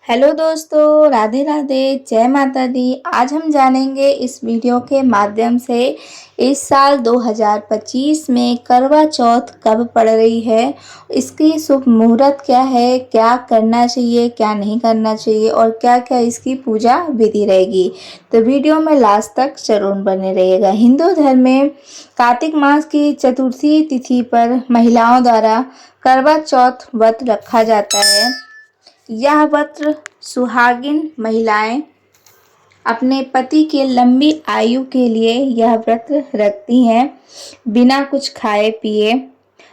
Hello दोस्तों, राधे राधे, जय माता दी। आज हम जानेंगे इस वीडियो के माध्यम से इस साल 2025 में करवा चौथ कब पड़ रही है, इसकी शुभ मुहूर्त क्या है, क्या करना चाहिए, क्या नहीं करना चाहिए और क्या क्या इसकी पूजा विधि रहेगी। तो वीडियो में लास्ट तक जरूर बने रहिएगा। हिंदू धर्म में कार्तिक मास की चतुर्थी तिथि पर महिलाओं द्वारा करवा चौथ व्रत रखा जाता है। यह व्रत सुहागिन महिलाएं अपने पति के लंबी आयु के लिए यह व्रत रखती हैं, बिना कुछ खाए पिए।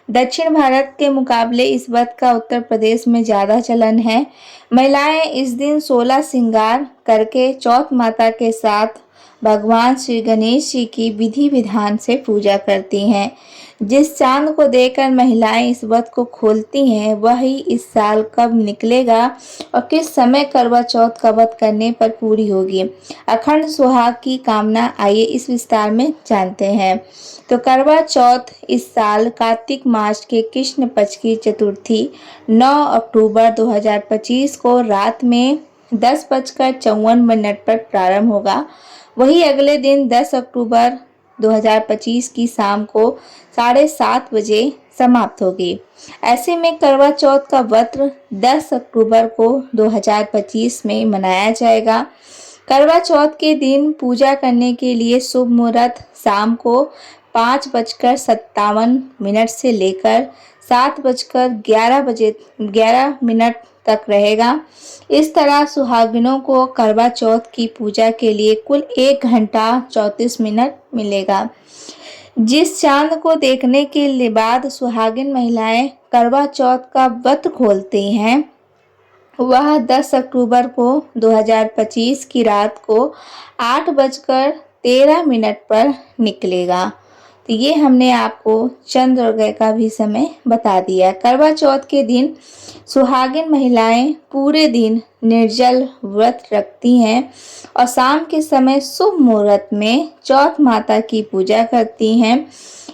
दक्षिण भारत के मुकाबले इस व्रत का उत्तर प्रदेश में ज़्यादा चलन है। महिलाएं इस दिन 16 श्रृंगार करके चौथ माता के साथ भगवान श्री गणेश जी की विधि विधान से पूजा करती हैं। जिस चांद को देखकर महिलाएं इस व्रत को खोलती हैं, वही इस साल कब निकलेगा और किस समय करवा चौथ का व्रत करने पर पूरी होगी। अखंड सुहाग की कामना आइए इस विस्तार में जानते हैं। तो करवा चौथ इस साल कार्तिक मास के कृष्ण पक्ष की चतुर्थी 9 अक्टूबर 2025 को रात में 10:54 पर प्रारंभ होगा। वही अगले दिन 10 अक्टूबर 2025 की शाम को 7:30 बजे समाप्त होगी। ऐसे में करवा चौथ का व्रत 10 अक्टूबर को 2025 में मनाया जाएगा। करवा चौथ के दिन पूजा करने के लिए शुभ मुहूर्त शाम को 5:57 से लेकर 7:11 तक रहेगा। इस तरह सुहागिनों को करवा चौथ की पूजा के लिए कुल 1 घंटा 34 मिनट मिलेगा। जिस चांद को देखने के बाद सुहागिन महिलाएं करवा चौथ का व्रत खोलती हैं, वह 10 अक्टूबर को 2025 की रात को 8:13 पर निकलेगा। तो ये हमने आपको चंद्रोदय का भी समय बता दिया। करवा चौथ के दिन सुहागिन महिलाएं पूरे दिन निर्जल व्रत रखती हैं और शाम के समय शुभ मुहूर्त में चौथ माता की पूजा करती हैं।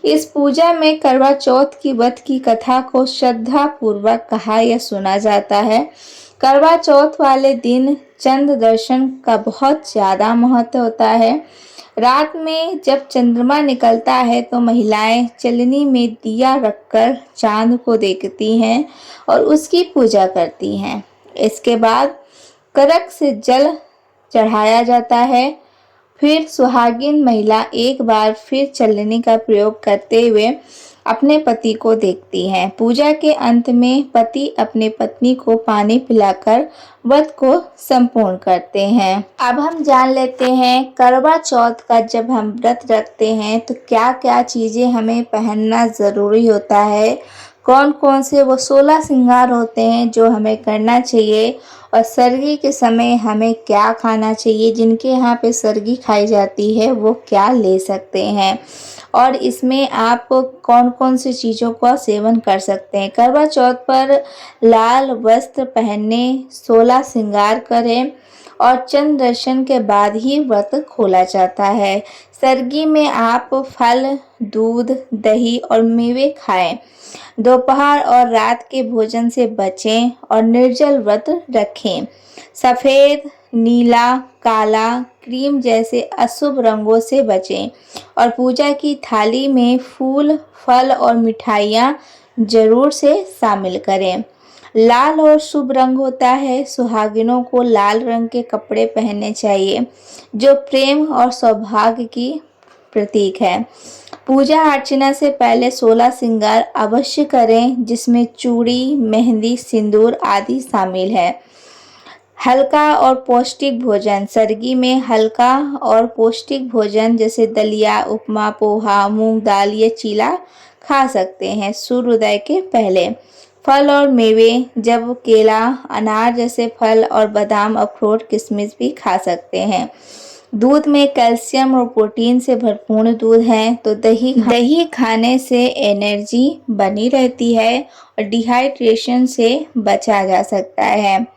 इस पूजा में करवा चौथ की व्रत की कथा को श्रद्धा पूर्वक कहा या सुना जाता है। करवा चौथ वाले दिन चंद्र दर्शन का बहुत ज़्यादा महत्व होता है। रात में जब चंद्रमा निकलता है तो महिलाएं चलनी में दिया रखकर चांद को देखती हैं और उसकी पूजा करती हैं। इसके बाद करक से जल चढ़ाया जाता है। फिर सुहागिन महिला एक बार फिर चलनी का प्रयोग करते हुए अपने पति को देखती हैं। पूजा के अंत में पति अपने पत्नी को पानी पिलाकर व्रत को संपूर्ण करते हैं। अब हम जान लेते हैं करवा चौथ का जब हम व्रत रखते हैं तो क्या क्या चीज़ें हमें पहनना ज़रूरी होता है, कौन कौन से वो 16 श्रृंगार होते हैं जो हमें करना चाहिए और सरगी के समय हमें क्या खाना चाहिए। जिनके यहाँ पे सरगी खाई जाती है वो क्या ले सकते हैं और इसमें आप कौन कौन सी चीज़ों का सेवन कर सकते हैं। करवा चौथ पर लाल वस्त्र पहनने, 16 श्रृंगार करें और चंद्र दर्शन के बाद ही व्रत खोला जाता है। सरगी में आप फल, दूध, दही और मेवे खाएं। दोपहर और रात के भोजन से बचें और निर्जल व्रत रखें। सफ़ेद, नीला, काला, क्रीम जैसे अशुभ रंगों से बचें और पूजा की थाली में फूल, फल और मिठाइयाँ जरूर से शामिल करें। लाल और शुभ रंग होता है। सुहागिनों को लाल रंग के कपड़े पहनने चाहिए जो प्रेम और सौभाग्य की प्रतीक है। पूजा अर्चना से पहले 16 श्रृंगार अवश्य करें जिसमें चूड़ी, मेहंदी, सिंदूर आदि शामिल है। हल्का और पौष्टिक भोजन, सरगी में हल्का और पौष्टिक भोजन जैसे दलिया, उपमा, पोहा, मूंग दाल या चीला खा सकते हैं सूर्योदय के पहले। फल और मेवे, जब केला, अनार जैसे फल और बादाम, अखरोट, किशमिश भी खा सकते हैं। दूध में कैल्शियम और प्रोटीन से भरपूर दूध है तो दही खाने से एनर्जी बनी रहती है और डिहाइड्रेशन से बचा जा सकता है।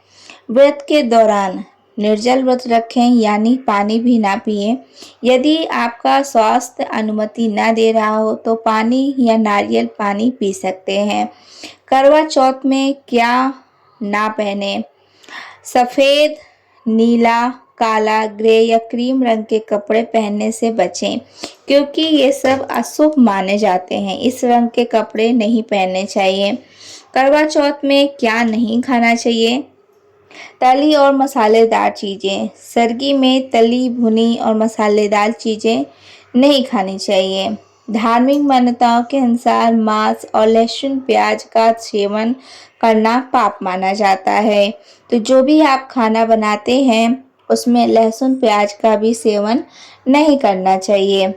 व्रत के दौरान निर्जल व्रत रखें यानी पानी भी ना पिएं। यदि आपका स्वास्थ्य अनुमति ना दे रहा हो तो पानी या नारियल पानी पी सकते हैं। करवा चौथ में क्या ना पहने। सफ़ेद, नीला, काला, ग्रे या क्रीम रंग के कपड़े पहनने से बचें क्योंकि ये सब अशुभ माने जाते हैं। इस रंग के कपड़े नहीं पहनने चाहिए। करवा चौथ में क्या नहीं खाना चाहिए? तली और मसालेदार चीज़ें। सरगी में तली भुनी और मसालेदार चीज़ें नहीं खानी चाहिए। धार्मिक मान्यताओं के अनुसार मांस और लहसुन प्याज का सेवन करना पाप माना जाता है। तो जो भी आप खाना बनाते हैं उसमें लहसुन प्याज का भी सेवन नहीं करना चाहिए।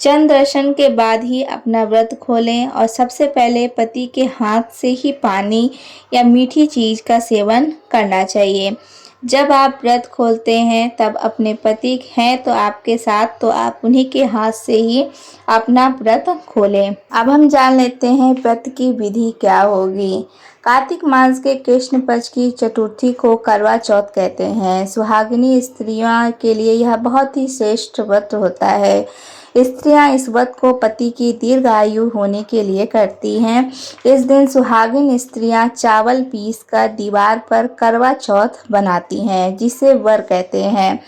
चंद्र दर्शन के बाद ही अपना व्रत खोलें और सबसे पहले पति के हाथ से ही पानी या मीठी चीज़ का सेवन करना चाहिए। जब आप व्रत खोलते हैं तब अपने पति हैं तो आपके साथ, तो आप उन्हीं के हाथ से ही अपना व्रत खोलें। अब हम जान लेते हैं व्रत की विधि क्या होगी। कार्तिक मास के कृष्ण पक्ष की चतुर्थी को करवा चौथ कहते हैं। सुहागिनी स्त्रियों के लिए यह बहुत ही श्रेष्ठ व्रत होता है। स्त्रियां इस व्रत को पति की दीर्घायु होने के लिए करती हैं। इस दिन सुहागिन स्त्रियां चावल पीस कर दीवार पर करवा चौथ बनाती हैं, जिसे वर कहते हैं।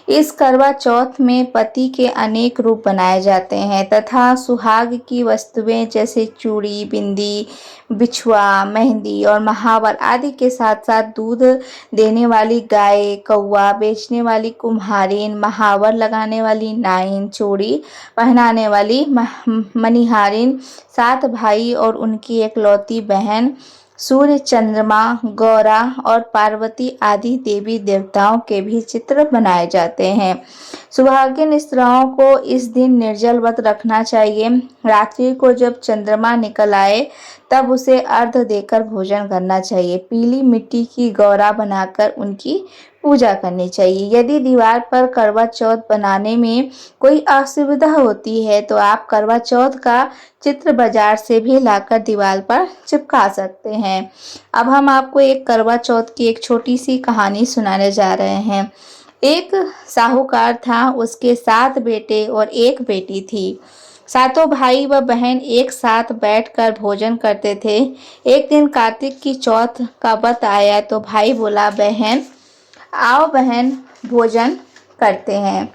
इस करवा चौथ में पति के अनेक रूप बनाए जाते हैं तथा सुहाग की वस्तुएं जैसे चूड़ी, बिंदी, बिछुआ, मेहंदी और महावर आदि के साथ साथ दूध देने वाली गाय, कौवा बेचने वाली कुम्हारिन, महावर लगाने वाली नाइन, चूड़ी पहनाने वाली मनिहारिन, 7 भाई और उनकी एकलौती बहन, सूर्य, चंद्रमा, गौरा और पार्वती आदि देवी देवताओं के भी चित्र बनाए जाते हैं। सुहागिन स्त्रियों को इस दिन निर्जल व्रत रखना चाहिए। रात्रि को जब चंद्रमा निकल आए तब उसे अर्घ्य देकर भोजन करना चाहिए। पीली मिट्टी की गौरा बनाकर उनकी पूजा करनी चाहिए। यदि दीवार पर करवा चौथ बनाने में कोई असुविधा होती है तो आप करवा चौथ का चित्र बाजार से भी लाकर दीवार पर चिपका सकते हैं। अब हम आपको एक करवा चौथ की एक छोटी सी कहानी सुनाने जा रहे हैं। एक साहूकार था, उसके 7 बेटे और 1 बेटी थी। सातों भाई व बहन एक साथ बैठकर भोजन करते थे। एक दिन कार्तिक की चौथ का व्रत आया तो भाई बोला, बहन आओ बहन भोजन करते हैं।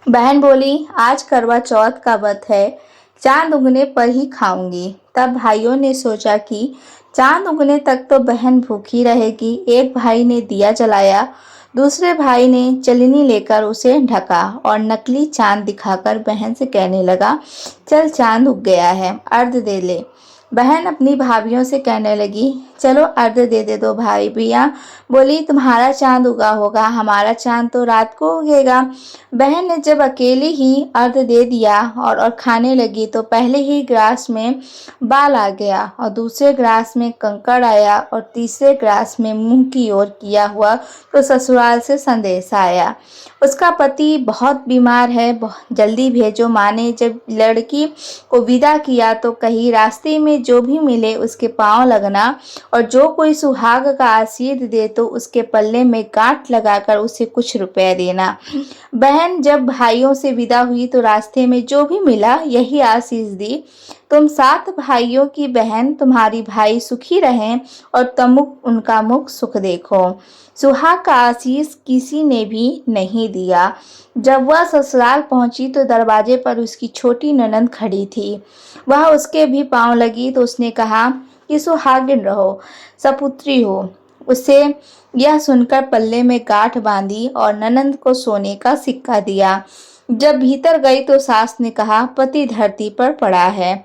बहन बोली, आज करवा चौथ का व्रत है, चांद उगने पर ही खाऊंगी। तब भाइयों ने सोचा कि चांद उगने तक तो बहन भूखी रहेगी। एक भाई ने दिया जलाया, दूसरे भाई ने चलनी लेकर उसे ढका और नकली चांद दिखाकर बहन से कहने लगा, चल चांद उग गया है, अर्घ्य दे ले। बहन अपनी भाभियों से कहने लगी, चलो अर्घ्य दे दो भाई भैया। बोली, तुम्हारा चांद उगा होगा, हमारा चांद तो रात को उगेगा। बहन ने जब अकेली ही अर्घ्य दे दिया और खाने लगी तो पहले ही ग्लास में बाल आ गया और दूसरे ग्लास में कंकड़ आया और तीसरे ग्लास में मुंह की ओर किया हुआ तो ससुराल से संदेश आया, उसका पति बहुत बीमार है, जल्दी भेजो। माँ ने जब लड़की को विदा किया तो कही, रास्ते में जो भी मिले उसके पांव लगना और जो कोई सुहाग का आशीर्वाद दे तो उसके पल्ले में गांठ लगाकर उसे कुछ रुपए देना। बहन जब भाइयों से विदा हुई तो रास्ते में जो भी मिला यही आशीष दी, तुम 7 भाइयों की बहन, तुम्हारी भाई सुखी रहें और तुम उनका मुख सुख देखो। सुहाग का आशीष किसी ने भी नहीं दिया। जब वह ससुराल पहुंची तो दरवाजे पर उसकी छोटी ननंद खड़ी थी। वह उसके भी पांव लगी तो उसने कहा कि सुहागिन रहो, सपुत्री हो। उसे यह सुनकर पल्ले में गांठ बांधी और ननंद को सोने का सिक्का दिया। जब भीतर गई तो सास ने कहा, पति धरती पर पड़ा है।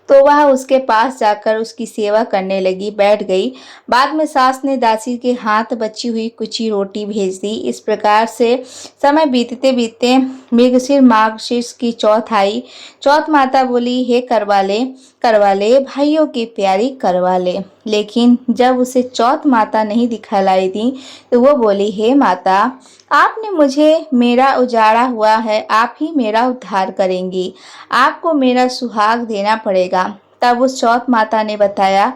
तो वह उसके पास जाकर उसकी सेवा करने लगी, बैठ गई। बाद में सास ने दासी के हाथ बची हुई कुची रोटी भेज दी। इस प्रकार से समय बीतते बीतते मृगशीर मार्गशीर्ष की चौथ आई। चौथ माता बोली, हे करवा ले भाइयों की प्यारी करवा ले। लेकिन जब उसे चौथ माता नहीं दिखलाई दी तो वो बोली, हे माता, आपने मुझे मेरा उजाड़ा हुआ है, आप ही मेरा उद्धार करेंगी, आपको मेरा सुहाग देना पड़ेगा। तब उस चौथ माता ने बताया,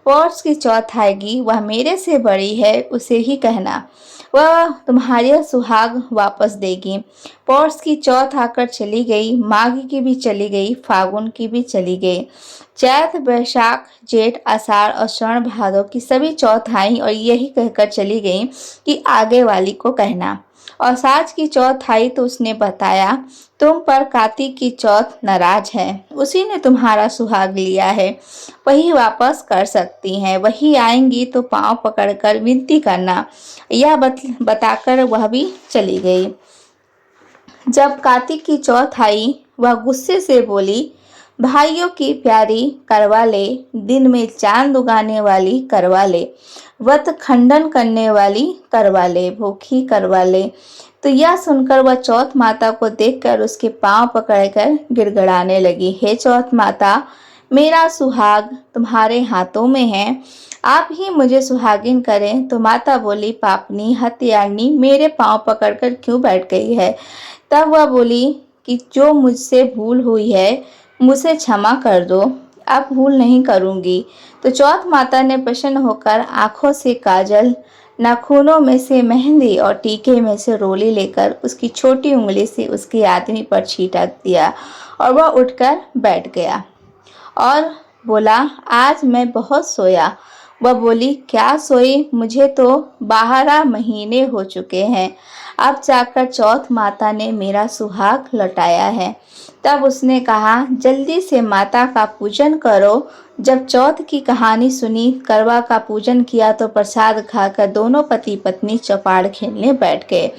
पौष की चौथ आएगी, वह मेरे से बड़ी है, उसे ही कहना, वह तुम्हारे सुहाग वापस देगी। पौष की चौथ आकर चली गई, माघ की भी चली गई, फागुन की भी चली गई, चैत बैसाख जेठ आषाढ़ और श्रावण भादों की सभी चौथ आई और यही कहकर चली गई कि आगे वाली को कहना। और साज की चौथ आई तो उसने बताया, तुम पर कार्तिक की चौथ नाराज है, उसी ने तुम्हारा सुहाग लिया है, वही वापस कर सकती हैं, वही आएंगी तो पांव पकड़कर विनती करना। यह बताकर वह भी चली गई। जब कार्तिक की चौथ आई, वह गुस्से से बोली, भाइयों की प्यारी करवा ले, दिन में चांद उगाने वाली करवा ले, व्रत खंडन करने वाली करवा ले, भूखी करवा ले। तो यह सुनकर वह चौथ माता को देखकर उसके पांव पकड़कर गिड़गिड़ाने लगी, हे चौथ माता, मेरा सुहाग तुम्हारे हाथों में है, आप ही मुझे सुहागिन करें। तो माता बोली, पापनी हत्यारनी, मेरे पांव पकड़कर क्यों बैठ गई है? तब वह बोली कि जो मुझसे भूल हुई है मुझे क्षमा कर दो, अब भूल नहीं करूंगी। तो चौथ माता ने प्रसन्न होकर आंखों से काजल, नाखूनों में से मेहंदी और टीके में से रोली लेकर उसकी छोटी उंगली से उसके आदमी पर छिटक दिया और वह उठकर बैठ गया और बोला, आज मैं बहुत सोया। वह बोली, क्या सोई, मुझे तो 12 महीने हो चुके हैं, अब जाकर चौथ माता ने मेरा सुहाग लौटाया है। तब उसने कहा, जल्दी से माता का पूजन करो। जब चौथ की कहानी सुनी, करवा का पूजन किया तो प्रसाद खाकर दोनों पति पत्नी चौपाड़ खेलने बैठ गए।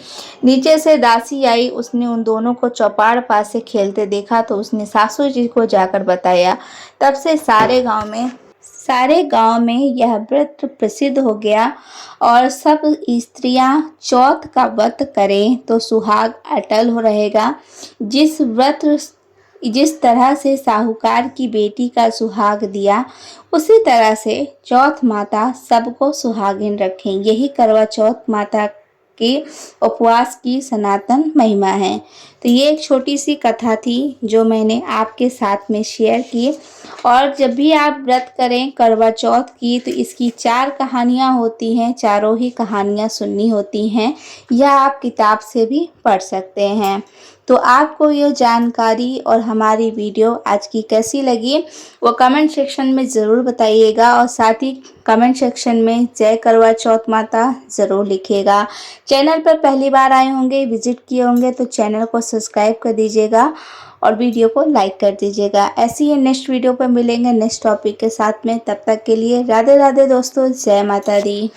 नीचे से दासी आई, उसने उन दोनों को चौपाड़ पास से खेलते देखा तो उसने सासू जी को जाकर बताया। तब से सारे गांव में यह व्रत प्रसिद्ध हो गया और सब स्त्रियां चौथ का व्रत करें तो सुहाग अटल हो रहेगा। जिस तरह से साहूकार की बेटी का सुहाग दिया, उसी तरह से चौथ माता सबको सुहागिन रखें। यही करवा चौथ माता के उपवास की सनातन महिमा है। तो ये एक छोटी सी कथा थी जो मैंने आपके साथ में शेयर की। और जब भी आप व्रत करें करवा चौथ की तो इसकी 4 कहानियाँ होती हैं, चारों ही कहानियाँ सुननी होती हैं या आप किताब से भी पढ़ सकते हैं। तो आपको ये जानकारी और हमारी वीडियो आज की कैसी लगी वो कमेंट सेक्शन में ज़रूर बताइएगा और साथ ही कमेंट सेक्शन में जय करवा चौथ माता ज़रूर लिखिएगा। चैनल पर पहली बार आए होंगे, विजिट किए होंगे तो चैनल को सब्सक्राइब कर दीजिएगा और वीडियो को लाइक कर दीजिएगा। ऐसे ही नेक्स्ट वीडियो पर मिलेंगे नेक्स्ट टॉपिक के साथ में। तब तक के लिए राधे राधे दोस्तों, जय माता दी।